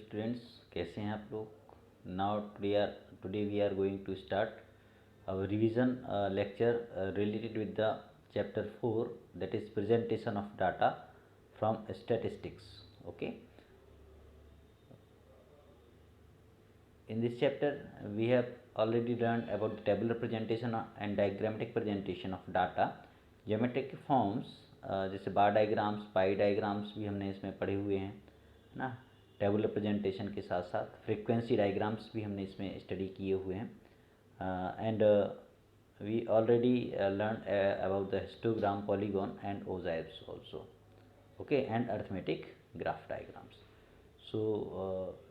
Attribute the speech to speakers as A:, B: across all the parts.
A: Students, कैसे हैं आप लोग। Now today we are going to start our revision lecture related with the chapter 4, that is presentation of data from statistics. Okay, in this chapter we have already learned about the tabular presentation and diagrammatic presentation of data, geometric forms जैसे बार diagrams, पाई diagrams भी हमने इसमें पढ़े हुए हैं, है ना। Tabular presentation के साथ साथ फ्रीक्वेंसी डायग्राम्स भी हमने इसमें स्टडी किए हुए हैं, and we already learned about the histogram, polygon and ogives also. Okay, and arithmetic graph diagrams. So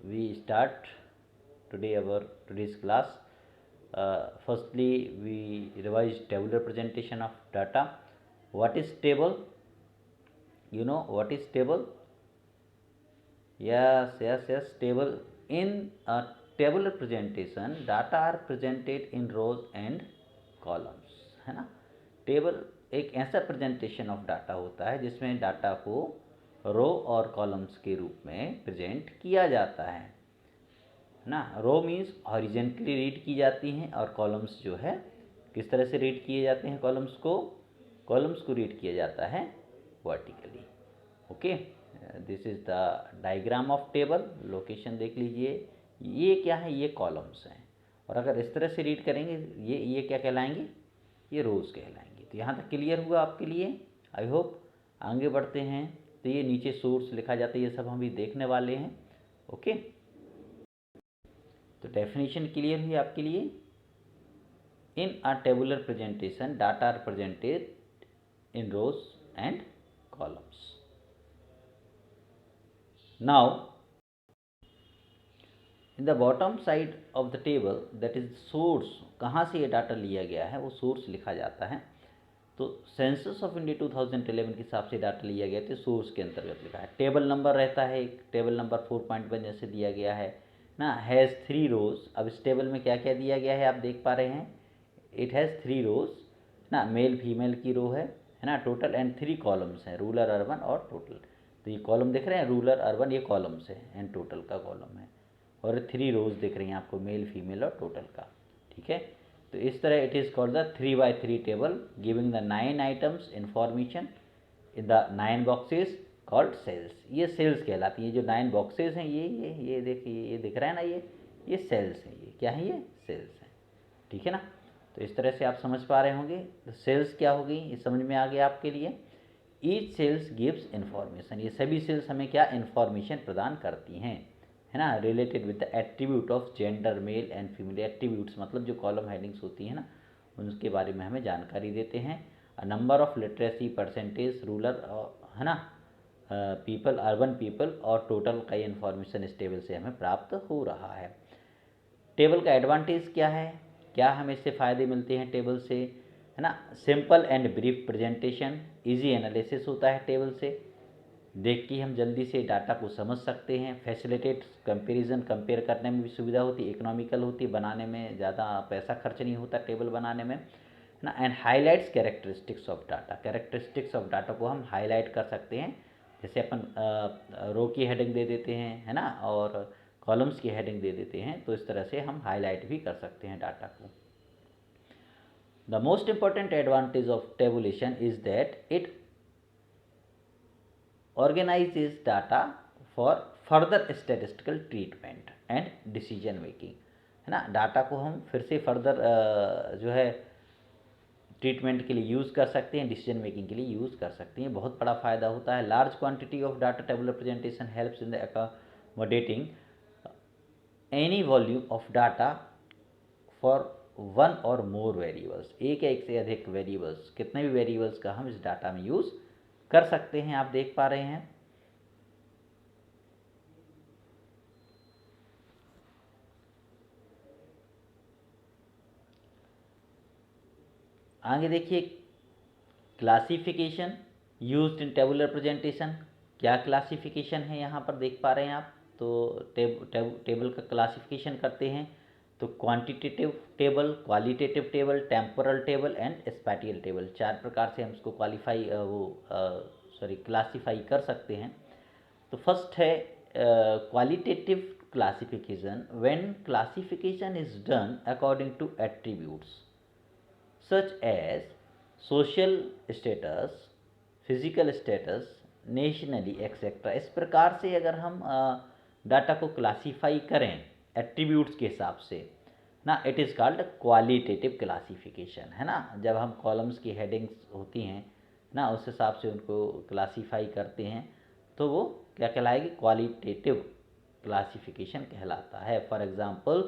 A: we start today's class. Firstly, we revise tabular presentation of data. What is table? You know what is table? Yes, table. In a tabular presentation, data are presented in rows and columns, है ना। Table एक ऐसा presentation of data होता है जिसमें data को रो और columns के रूप में प्रेजेंट किया जाता है ना। रो मीन्स हॉरिजेंटली रीड की जाती हैं और कॉलम्स जो है किस तरह से रीड किए जाते हैं। कॉलम्स को रीड किया जाता है vertically. Okay, this is the diagram of table. Location देख लीजिए, ये क्या है, ये कॉलम्स हैं, और अगर इस तरह से रीड करेंगे ये क्या कहलाएंगे, ये रोज़ कहलाएंगे। तो यहाँ तक क्लियर हुआ आपके लिए, आई होप। आगे बढ़ते हैं तो ये नीचे सोर्स लिखा जाता है, ये सब हम भी देखने वाले हैं। ओके, तो डेफिनेशन क्लियर हुई आपके लिए। In a tabular presentation data are presented in rows and columns. Now in the bottom side of the table, that is source, कहाँ से ये डाटा लिया गया है वो सोर्स लिखा जाता है। तो सेंसस ऑफ इंडिया 2011 के हिसाब से डाटा लिया गया तो सोर्स के अंतर्गत लिखा है। टेबल नंबर रहता है, एक टेबल नंबर 4.1 जैसे दिया गया है ना, हैज़ 3 रोज। अब इस टेबल में क्या क्या दिया गया है आप देख पा रहे हैं। इट हैज़ 3 रोज ना, मेल फीमेल की रो है ना, टोटल, एंड 3 कॉलम्स हैं, रूरल, अर्बन और टोटल। तो ये कॉलम दिख रहे हैं, रूरल, अर्बन, ये कॉलम्स है, एंड टोटल का कॉलम है, और 3 रोज दिख रही हैं आपको, मेल फीमेल और टोटल का। ठीक है, तो इस तरह it is called the 3x3 table giving the 9 items information in the 9 boxes called cells. ये सेल्स कहलाती हैं। जो 9 बॉक्सेस हैं, ये देखिए, ये दिख रहा है ना, ये सेल्स हैं। ये क्या है, ये सेल्स हैं। ठीक है ना। तो इस तरह से आप समझ पा रहे होंगे। तो सेल्स क्या हो गई, ये समझ में आ गया आपके लिए। ईच सेल्स गिव्स इन्फॉर्मेशन, ये सभी सेल्स हमें क्या इन्फॉर्मेशन प्रदान करती हैं, है ना, related with the attribute of gender, male and female. Attributes मतलब जो कॉलम हेडिंग्स होती हैं ना, उनके बारे में हमें जानकारी देते हैं। Number of literacy, percentage, rural, है ना, पीपल, अर्बन पीपल, और टोटल का इन्फॉर्मेशन इस टेबल से हमें प्राप्त हो रहा है। टेबल का एडवांटेज क्या है, क्या हमें इससे फ़ायदे मिलते हैं टेबल से, है ना। Simple and brief presentation, easy analysis होता है टेबल से, देख के हम जल्दी से डाटा को समझ सकते हैं। फैसिलिटेट कंपैरिजन, कंपेयर करने में भी सुविधा होती है, इकोनॉमिकल होती है, बनाने में ज़्यादा पैसा खर्च नहीं होता टेबल बनाने में, है ना। And highlights characteristics of data, characteristics of data को हम हाईलाइट कर सकते हैं। जैसे अपन रो की हेडिंग दे देते हैं, है ना, और कॉलम्स की हेडिंग दे देते हैं, तो इस तरह से हम हाईलाइट भी कर सकते हैं डाटा को। The most important advantage of tabulation is that it organizes data for further statistical treatment and decision making, है ना। डाटा को हम फिर से फर्दर जो है ट्रीटमेंट के लिए यूज़ कर सकते हैं, डिसीजन मेकिंग के लिए यूज़ कर सकते हैं। बहुत बड़ा फ़ायदा होता है। Large quantity of data tabular presentation helps in the accommodating any volume of data for one और मोर वेरिएबल्स। एक या एक से अधिक वेरिएबल्स, कितने भी वेरिएबल्स का हम इस डाटा में यूज़ कर सकते हैं, आप देख पा रहे हैं। आगे देखिए, classification used in tabular presentation. क्या क्लासिफिकेशन है यहाँ पर देख पा रहे हैं आप। तो टेबल का क्लासिफिकेशन करते हैं तो quantitative table, qualitative table, temporal table and spatial table, 4 प्रकार से हम इसको क्लासीफाई कर सकते हैं। तो फर्स्ट है qualitative classification when classification is done according to attributes such as social status, physical status, nationally etcetera. इस प्रकार से अगर हम डाटा को क्लासीफाई करें एट्रीब्यूट्स के हिसाब से ना, it is called qualitative classification, है ना। जब हम कॉलम्स की हेडिंग्स होती हैं ना, उस हिसाब से उनको क्लासीफाई करते हैं तो वो क्या कहलाएगी, क्वालिटेटिव क्लासिफिकेशन कहलाता है। फॉर एग्जांपल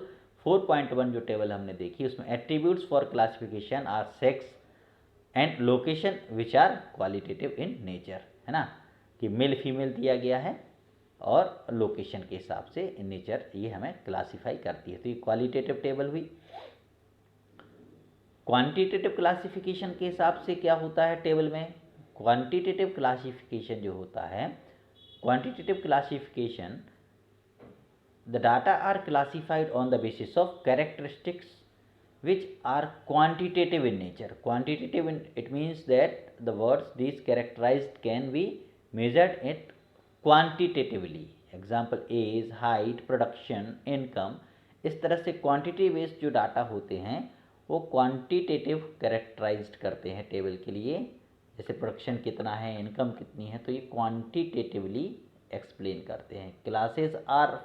A: 4.1 जो टेबल हमने देखी उसमें attributes for classification are sex and location which are qualitative in nature, है ना, कि मेल फीमेल दिया गया है और लोकेशन के हिसाब से नेचर ये हमें क्लासीफाई करती है। तो ये क्वालिटेटिव टेबल हुई। क्वांटिटेटिव क्लासिफिकेशन के हिसाब से क्या होता है टेबल में, क्वांटिटेटिव क्लासिफिकेशन जो होता है, quantitative classification the data are classified on the basis of characteristics which are quantitative in nature. Quantitative in, it means that the words these characterized can be measured it quantitatively. Example age, height, production, income। इस तरह से quantity based जो data होते हैं वो quantitative characterised करते हैं table के लिए। जैसे प्रोडक्शन कितना है, इनकम कितनी है, तो ये क्वांटिटेटिवली एक्सप्लेन करते हैं। Classes are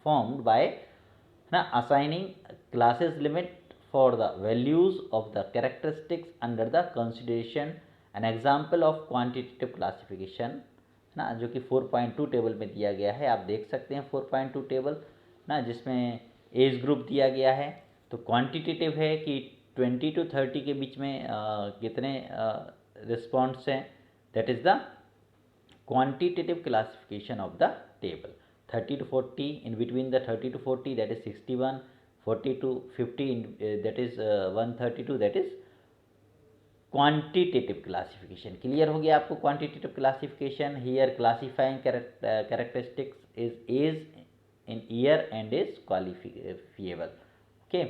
A: formed by assigning classes limit for the values of the characteristics under the consideration। an example of quantitative classification ना, जो कि 4.2 टेबल में दिया गया है, आप देख सकते हैं 4.2 टेबल ना, जिसमें एज ग्रुप दिया गया है। तो क्वांटिटेटिव है कि 20 to 30 के बीच में कितने रिस्पॉन्स हैं, that is the quantitative classification of the table. 30 to 40, in between the 30 to 40 that is 61, 40 to 50 that is 132, that is quantitative classification। Clear हो गया आपको quantitative classification. Here classifying characteristics is age in year and is qualifiable. Okay,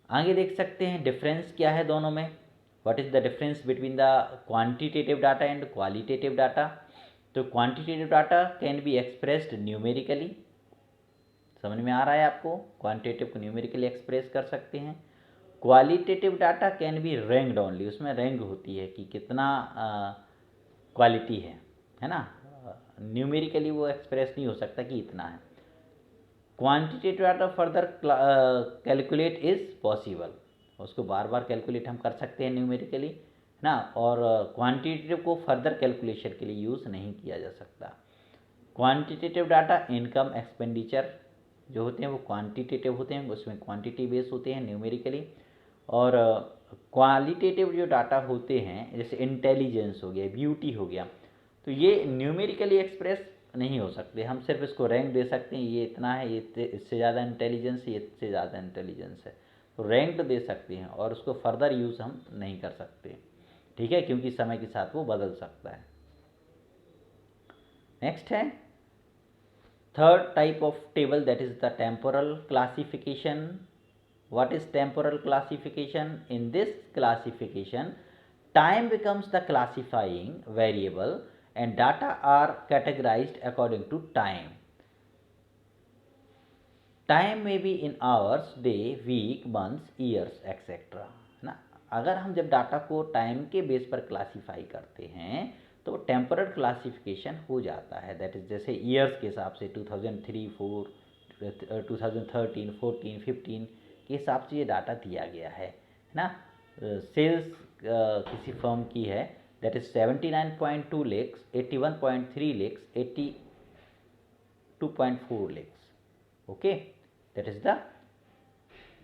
A: आगे देख सकते हैं difference क्या है दोनों में। What is the difference between the quantitative data and qualitative data. तो quantitative data can be expressed numerically, समझ में आ रहा है आपको, क्वांटिटेटिव को न्यूमेरिकली एक्सप्रेस कर सकते हैं। Qualitative data can B ranked only, उसमें रैंक होती है कि कितना क्वालिटी है ना, न्यूमेरिकली वो एक्सप्रेस नहीं हो सकता कि इतना है। Quantitative data further calculate is possible, उसको बार बार कैलकुलेट हम कर सकते हैं न्यूमेरिकली ना, और क्वांटिटेटिव को फर्दर कैलकुलेशन के लिए यूज़ नहीं किया जा सकता। क्वांटिटेटिव डाटा इनकम एक्सपेंडिचर जो होते हैं वो क्वांटिटेटिव होते हैं, उसमें क्वांटिटी बेस होते हैं न्यूमेरिकली। और क्वालिटेटिव जो डाटा होते हैं जैसे इंटेलिजेंस हो गया, ब्यूटी हो गया, तो ये न्यूमेरिकली एक्सप्रेस नहीं हो सकते। हम सिर्फ इसको रैंक दे सकते हैं, ये इतना है, ये इससे ज़्यादा इंटेलिजेंस है, ये इससे ज़्यादा इंटेलिजेंस है, तो रैंक दे सकते हैं और उसको फर्दर यूज़ हम नहीं कर सकते, ठीक है, क्योंकि समय के साथ वो बदल सकता है। नेक्स्ट है third type of table, that is the temporal classification. What is temporal classification? In this classification time becomes the classifying variable and data are categorised according to time. Time may be in hours, day, week, months, years etcetera ना। अगर हम जब data को time के base पर classify करते हैं तो टेम्परल क्लासिफिकेशन हो जाता है। दैट इज जैसे ईयर्स के हिसाब से 2003, 4, 2013, 14, 15 के हिसाब से ये डाटा दिया गया है ना। सेल्स किसी फर्म की है, that is 79.2 lakhs, 81.3 lakhs, 82.4 lakhs। Okay, that is the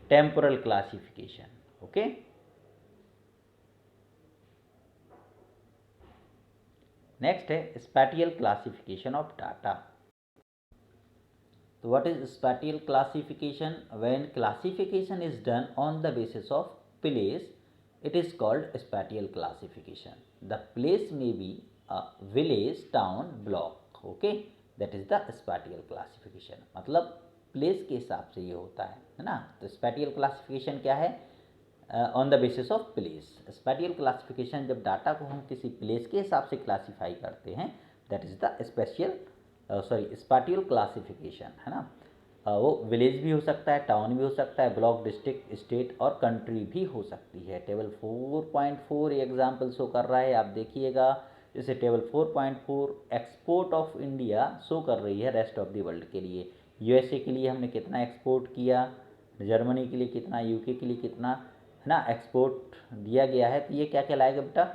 A: temporal classification. Okay, next है स्पैटियल क्लासिफिकेशन ऑफ डाटा। तो what is spatial classification? When classification is done on the basis of place, it is called spatial classification. The place may be a village, town, block. Okay, that is the spatial classification। मतलब place के हिसाब से ये होता है ना। तो spatial classification क्या है? On the basis of place. Spatial classification जब डाटा को हम किसी प्लेस के हिसाब से क्लासीफाई करते हैं, that is the special spatial classification, है ना। वो विलेज भी हो सकता है, टाउन भी हो सकता है, ब्लॉक, डिस्ट्रिक्ट, स्टेट और कंट्री भी हो सकती है। टेबल 4.4 एग्जाम्पल शो कर रहा है, आप देखिएगा। जैसे table 4.4 export of India show कर रही है रेस्ट ऑफ द वर्ल्ड के लिए। यूएसए के लिए हमने कितना एक्सपोर्ट किया, जर्मनी के लिए कितना, यूके के लिए कितना, है ना, एक्सपोर्ट दिया गया है। तो ये क्या कहलाएगा बेटा,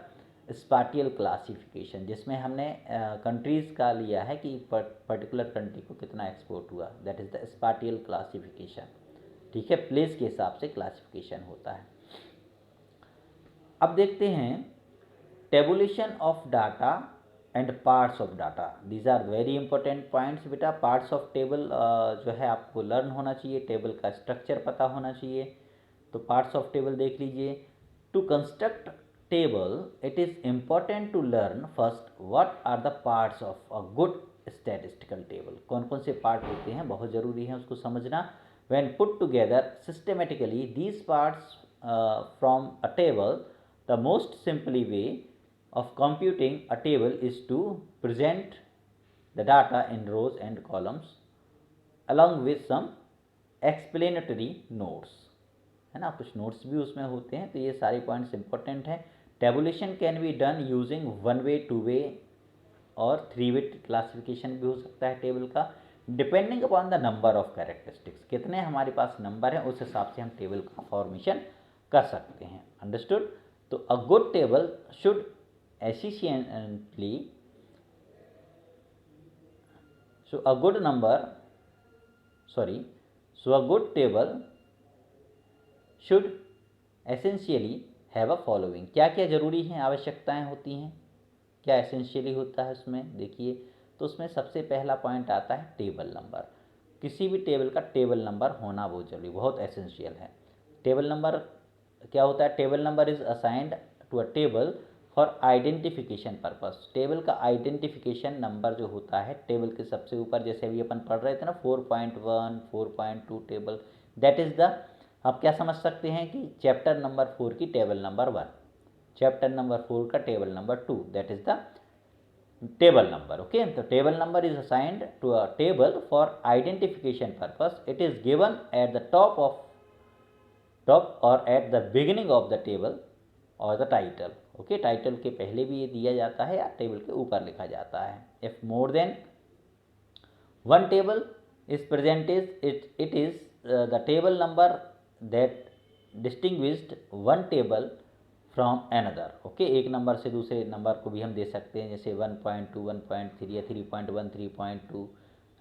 A: स्पाटियल क्लासिफिकेशन, जिसमें हमने कंट्रीज़ का लिया है कि पर्टिकुलर कंट्री को कितना एक्सपोर्ट हुआ, दैट इज़ द स्पाटियल क्लासिफिकेशन। ठीक है, प्लेस के हिसाब से क्लासिफिकेशन होता है। अब देखते हैं tabulation of data and parts of data, these are very important points बेटा। पार्ट्स ऑफ टेबल जो है आपको लर्न होना चाहिए, टेबल का स्ट्रक्चर पता होना चाहिए। तो पार्ट्स ऑफ टेबल देख लीजिए। To construct table, it is important to learn first what are the parts of a good statistical table। कौन कौन से पार्ट होते हैं, बहुत ज़रूरी है उसको समझना। when put together systematically these parts from a table, the most simply way of computing a table is to present the data in rows and columns along with some explanatory notes, है ना, कुछ notes भी उसमें होते हैं। तो ये सारे पॉइंट्स इंपॉर्टेंट हैं। Tabulation can be done using 1 वे, 2 वे और 3 वे क्लासिफिकेशन भी हो सकता है टेबल का, depending upon the number of characteristics. कितने हमारे पास नंबर हैं उस हिसाब से हम टेबल का फॉर्मेशन कर सकते हैं। अंडरस्टूड। तो a good table should efficiently so a good table should essentially have a following। क्या क्या ज़रूरी हैं, आवश्यकताएं होती हैं, क्या एसेंशियली होता है उसमें, देखिए। तो उसमें सबसे पहला पॉइंट आता है टेबल नंबर। किसी भी टेबल का टेबल नंबर होना बहुत ज़रूरी, बहुत एसेंशियल है। टेबल नंबर क्या होता है, table number is assigned to a table for identification purpose. Table का आइडेंटिफिकेशन नंबर जो होता है टेबल के सबसे ऊपर, जैसे अभी अपन पढ़ रहे थे ना 4.1, 4.2 टेबल, दैट इज़ द, आप क्या समझ सकते हैं कि चैप्टर नंबर 4 की टेबल नंबर 1, चैप्टर नंबर 4 का table number 2, that is the table number. Okay, तो table number is assigned to a table for identification purpose. It is given at the top और at the beginning of the table और the title. Okay, title के पहले भी ये दिया जाता है या टेबल के ऊपर लिखा जाता है। If more than one table is presented, it is the table number that distinguished one table from another. Okay, एक नंबर से दूसरे नंबर को भी हम दे सकते हैं, जैसे 1.2, 1.3 या 3.1, 3.2, है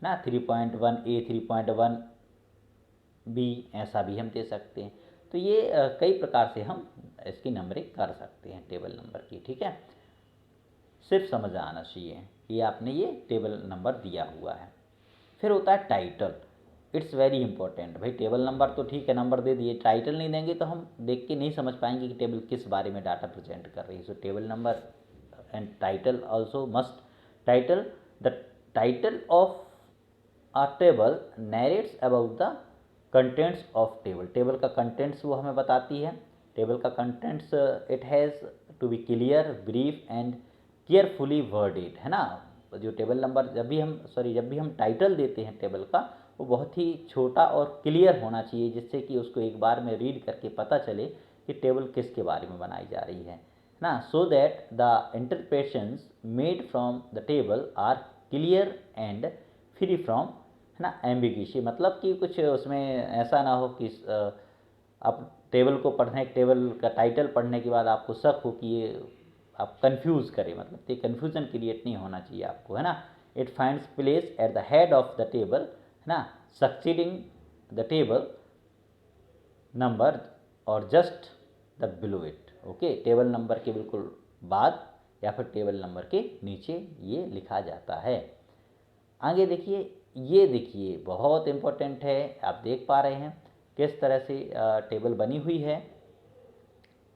A: ना, 3.1A, 3.1B, ऐसा भी हम दे सकते हैं। तो ये कई प्रकार से हम इसकी नंबरिंग कर सकते हैं टेबल नंबर की। ठीक है, सिर्फ समझ आना चाहिए कि आपने ये टेबल नंबर दिया हुआ है। फिर होता है टाइटल। It's very important. भाई टेबल नंबर तो ठीक है, नंबर दे दिए, टाइटल नहीं देंगे तो हम देख के नहीं समझ पाएंगे कि टेबल किस बारे में डाटा प्रेजेंट कर रही है। So table number and title also must. Title, the title of a table narrates about the contents of table. Table का कंटेंट्स वो हमें बताती है। टेबल का contents, it has to be clear, brief and carefully worded, है ना। जो table number जब भी हम टाइटल देते हैं टेबल का, वो बहुत ही छोटा और क्लियर होना चाहिए, जिससे कि उसको एक बार में रीड करके पता चले कि टेबल किसके बारे में बनाई जा रही है ना। So that the interpretations made from the table are clear and free from, है ना, एम्बिग्यूसी। मतलब कि कुछ उसमें ऐसा ना हो कि आप टेबल का टाइटल पढ़ने के बाद आपको शक हो कि ये आप कंफ्यूज करें, मतलब ये कन्फ्यूज़न क्रिएट नहीं होना चाहिए आपको, है ना। It finds place at the head of the table, है ना, सक्सीडिंग द टेबल नंबर और just the below it. Okay, table number के बिल्कुल बाद या फिर टेबल नंबर के नीचे ये लिखा जाता है। आगे देखिए, ये देखिए बहुत इम्पोर्टेंट है। आप देख पा रहे हैं किस तरह से टेबल बनी हुई है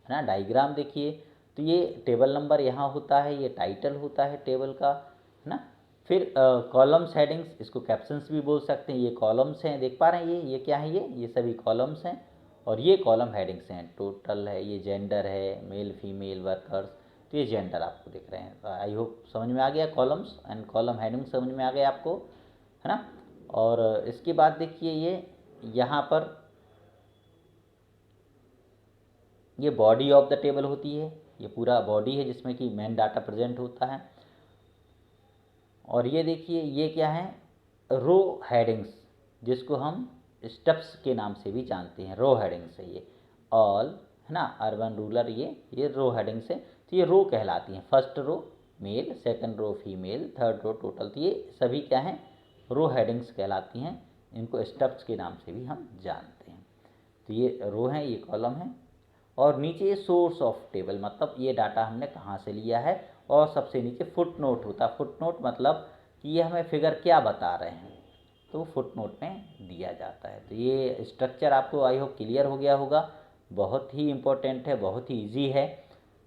A: ना। डायग्राम देखिए, तो ये टेबल नंबर यहाँ होता है, ये टाइटल होता है टेबल का, है ना। फिर कॉलम्स, हेडिंग्स, इसको कैप्शंस भी बोल सकते हैं। ये कॉलम्स हैं, देख पा रहे हैं, ये क्या है, ये सभी कॉलम्स हैं और ये कॉलम हेडिंग्स हैं। टोटल है, ये जेंडर है, मेल फीमेल वर्कर्स, तो ये जेंडर आपको दिख रहे हैं। आई होप समझ में आ गया, कॉलम्स एंड कॉलम हेडिंग समझ में आ गया आपको, है ना। और इसके बाद देखिए ये यहाँ पर ये बॉडी ऑफ द टेबल होती है, ये पूरा बॉडी है जिसमें कि मेन डाटा प्रेजेंट होता है। और ये देखिए ये क्या है, रो हेडिंग्स, जिसको हम स्टेप्स के नाम से भी जानते हैं, रो हेडिंग्स है ये। ऑल, है ना, अर्बन रूरल, ये रो हेडिंग्स है। तो ये रो कहलाती हैं, first row male, second row female, third row total. तो ये सभी क्या हैं, रो हेडिंग्स कहलाती हैं। इनको स्टेप्स के नाम से भी हम जानते हैं। तो ये रो है, ये कॉलम है। और नीचे ये सोर्स ऑफ टेबल, मतलब ये डाटा हमने कहाँ से लिया है। और सबसे नीचे फुट नोट होता है। फुट नोट मतलब कि ये हमें फिगर क्या बता रहे हैं, तो फुट नोट में दिया जाता है। तो ये स्ट्रक्चर आपको आई होप क्लियर हो गया होगा। बहुत ही इम्पोर्टेंट है, बहुत ही ईजी है।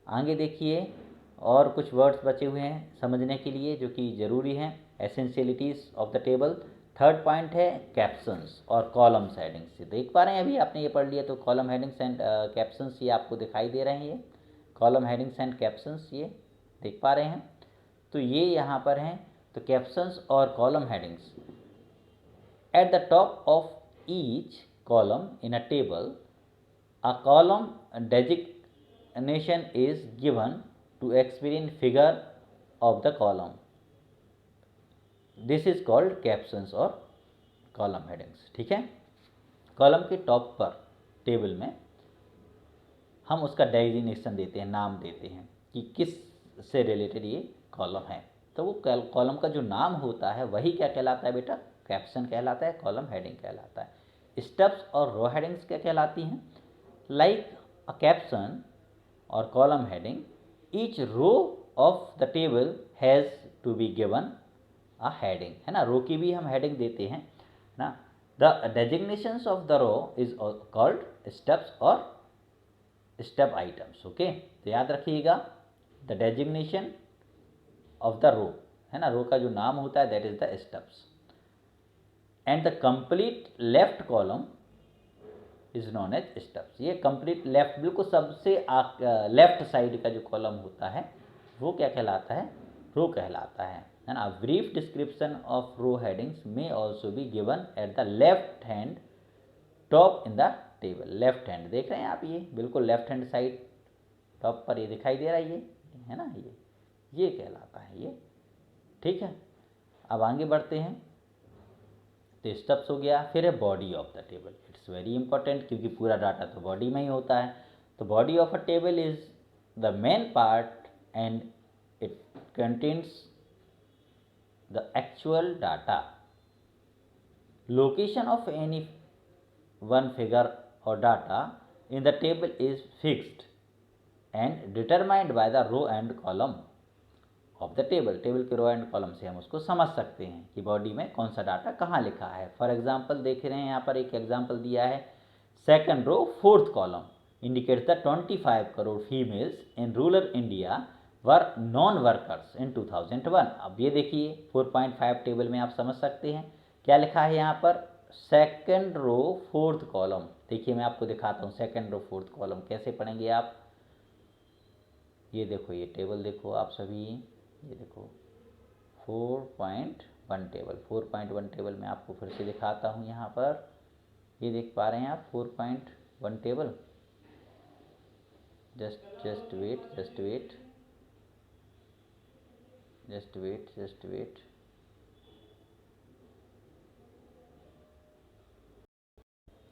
A: आगे देखिए और कुछ वर्ड्स बचे हुए हैं समझने के लिए जो कि ज़रूरी हैं। Essentialities of the table. Third point है कैप्शंस और कॉलम्स हेडिंग्स। देख पा रहे हैं, अभी आपने ये पढ़ लिया। तो कॉलम हेडिंग्स एंड कैप्शंस ये आपको दिखाई दे रहे हैं, ये कॉलम हेडिंग्स एंड कैप्शंस ये देख पा रहे हैं। तो ये यहाँ पर हैं। तो कैप्शंस और column headings, eight the top of each column in a table a column designation is given to explain figure of the column. This is called captions और column headings। ठीक है, कॉलम के टॉप पर table में हम उसका designation देते हैं, नाम देते हैं कि किस से रिलेटेड ये कॉलम है। तो वो कॉलम का जो नाम होता है वही क्या कहलाता है बेटा, कैप्शन कहलाता है, कॉलम हेडिंग कहलाता है। स्टेप्स और रो हेडिंग्स क्या कहलाती हैं, like a caption or column heading, each row of the table has to be given a heading, है ना। रो की भी हम हेडिंग देते हैं ना। the designations of the row is called steps और step items। ओके, तो याद रखिएगा, the designation of the row, है ना, रो का जो नाम होता है that is the steps, and the complete left column is known as stubs. ये कंप्लीट लेफ्ट, बिल्कुल सबसे लेफ्ट साइड का जो कॉलम होता है वो क्या कहलाता है, रो कहलाता है ना। Brief description of row headings में ऑल्सो भी given at the left hand top in the table. Left hand देख रहे हैं आप, ये बिल्कुल लेफ्ट हैंड साइड टॉप पर ये दिखाई दे रहा है, ये है ना, ये कहलाता है ये। ठीक है, अब आगे बढ़ते हैं। तो स्टेप्स हो गया। फिर है body of the table. It's very important क्योंकि पूरा डाटा तो बॉडी में ही होता है। तो body of a table is the main part and it contains the actual data. Location of any one figure और data in the table is fixed and determined by the row and column of the table. Table के row and column से हम उसको समझ सकते हैं कि body में कौन सा डाटा कहाँ लिखा है। फॉर एग्जांपल देख रहे हैं यहाँ पर एक एग्जांपल दिया है, second row fourth column indicates the 25 crore females in rural India were non workers in 2001। अब ये देखिए 4.5 टेबल में आप समझ सकते हैं क्या लिखा है यहाँ पर, सेकंड रो फोर्थ कॉलम। देखिए मैं आपको दिखाता हूँ सेकंड रो फोर्थ कॉलम कैसे पढ़ेंगे आप। ये देखो, ये टेबल देखो आप सभी, ये देखो 4.1 टेबल। 4.1 टेबल में आपको फिर से दिखाता हूँ यहाँ पर, ये देख पा रहे हैं आप 4.1 टेबल। Just wait.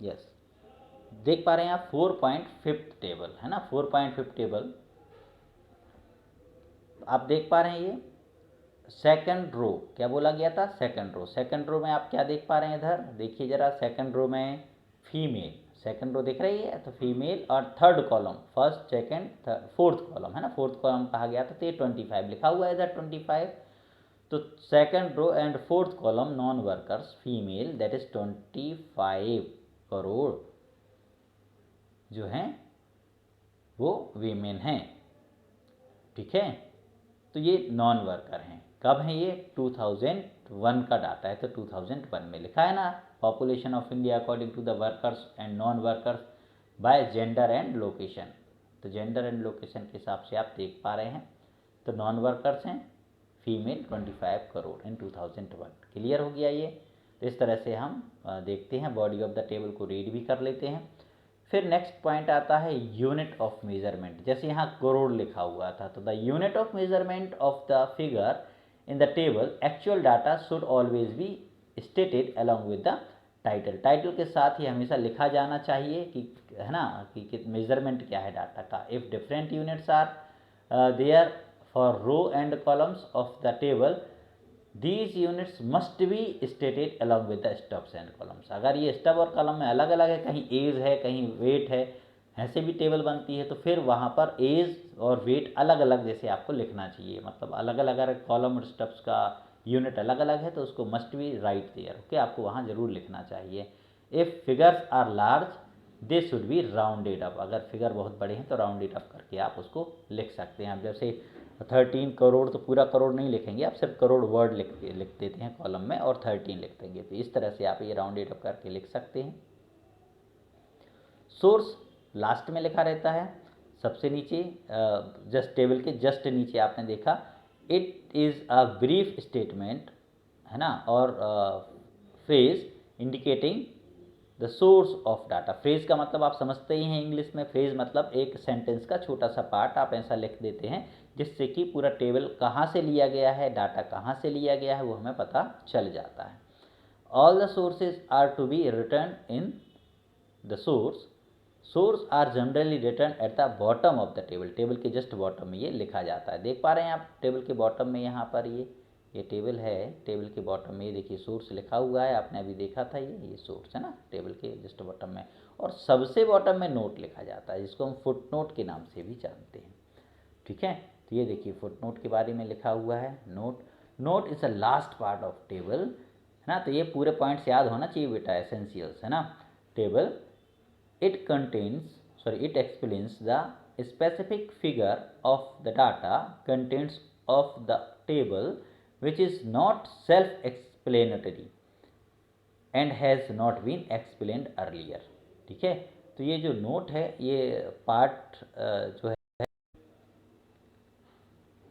A: यस, देख पा रहे हैं आप 4.5 टेबल, है ना, 4.5 टेबल आप देख पा रहे हैं। ये सेकंड रो क्या बोला गया था, सेकंड रो। सेकंड रो में आप क्या देख पा रहे हैं, इधर देखिए जरा, सेकंड रो में फीमेल, सेकंड रो दिख रही है तो फीमेल, और third column first second fourth column, है ना, फोर्थ कॉलम कहा गया था। तो ये 25 लिखा हुआ है इधर 25। तो second row and fourth column non workers female that is 25 crore जो हैं वो वीमेन हैं। ठीक है, तो ये नॉन वर्कर हैं। कब है ये, 2001 का डाटा है। तो 2001 में लिखा है ना, population of India according to the workers and non workers by gender and location. तो जेंडर एंड लोकेशन के हिसाब से आप देख पा रहे हैं। तो नॉन वर्कर्स हैं फीमेल 25 करोड़ इन 2001। क्लियर हो गया ये। तो इस तरह से हम देखते हैं, बॉडी ऑफ द टेबल को रीड भी कर लेते हैं। फिर नेक्स्ट पॉइंट आता है यूनिट ऑफ मेजरमेंट। जैसे यहाँ करोड़ लिखा हुआ था, तो the unit of measurement of the figure in the table actual data should always be stated along with the title. Title के साथ ही हमेशा लिखा जाना चाहिए कि, है ना, कि मेजरमेंट क्या है डाटा का। If different units are there for row and columns of the table, these units must be stated along with the stubs and columns. अगर ये स्टब और कॉलम में अलग अलग है, कहीं एज है कहीं वेट है, ऐसे भी टेबल बनती है, तो फिर वहाँ पर एज और वेट अलग अलग जैसे आपको लिखना चाहिए। मतलब अलग अलग अगर कॉलम और स्टब्स का यूनिट अलग अलग है तो उसको must be right there, okay, आपको वहाँ ज़रूर लिखना चाहिए। If figures are large they should be rounded up. अगर फिगर बहुत बड़े हैं तो राउंडेड अप करके आप उसको लिख सकते हैं। अब जैसे 13 करोड़, तो पूरा करोड़ नहीं लिखेंगे आप, सिर्फ करोड़ वर्ड लिख देते हैं कॉलम में और 13 लिख देंगे। तो इस तरह से आप ये राउंडेड अप करके लिख सकते हैं। सोर्स लास्ट में लिखा रहता है, सबसे नीचे जस्ट टेबल के जस्ट नीचे आपने देखा, it is a brief statement, है ना, और phrase indicating the source of data. Phrase का मतलब आप समझते ही हैं इंग्लिश में, फ्रेज मतलब एक सेंटेंस का छोटा सा पार्ट आप ऐसा लिख देते हैं जिससे कि पूरा टेबल कहाँ से लिया गया है, डाटा कहाँ से लिया गया है, वो हमें पता चल जाता है। All the sources are to be written in the source are generally written at the bottom of the table. Table के जस्ट बॉटम में ये लिखा जाता है। देख पा रहे हैं आप टेबल के बॉटम में, यहाँ पर ये टेबल है, टेबल के बॉटम में ये देखिए सोर्स लिखा हुआ है, आपने अभी देखा था, ये सोर्स है ना टेबल के जस्ट बॉटम में। और सबसे बॉटम में नोट लिखा जाता है, जिसको हम फुट नोट के नाम से भी जानते हैं। ठीक है, तो ये देखिए फुट नोट के बारे में लिखा हुआ है। Note is a last part of table, है ना। तो ये पूरे पॉइंट्स याद होना चाहिए बेटा, एसेंशियल्स, है ना। Table it explains the specific figure of the data contents of the table which is not self explanatory and has not been explained earlier। ठीक है, तो ये जो नोट है ये पार्ट जो है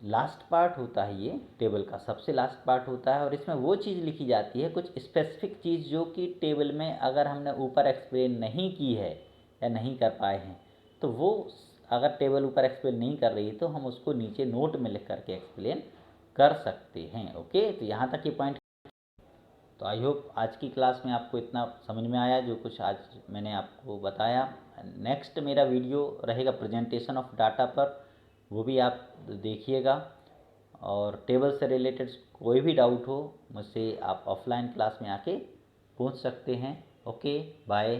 A: लास्ट पार्ट होता है, ये टेबल का सबसे लास्ट पार्ट होता है, और इसमें वो चीज़ लिखी जाती है, कुछ स्पेसिफिक चीज़ जो कि टेबल में अगर हमने ऊपर एक्सप्लेन नहीं की है या नहीं कर पाए हैं, तो वो अगर टेबल ऊपर एक्सप्लेन नहीं कर रही है तो हम उसको नीचे नोट में लिख करके एक्सप्लेन कर सकते हैं। ओके, तो यहाँ तक ये पॉइंट। तो आई होप आज की क्लास में आपको इतना समझ में आया जो कुछ आज मैंने आपको बताया। नेक्स्ट मेरा वीडियो रहेगा प्रेजेंटेशन ऑफ डाटा पर, वो भी आप देखिएगा। और टेबल से रिलेटेड कोई भी डाउट हो मुझसे आप ऑफलाइन क्लास में आके पूछ सकते हैं। Okay, bye.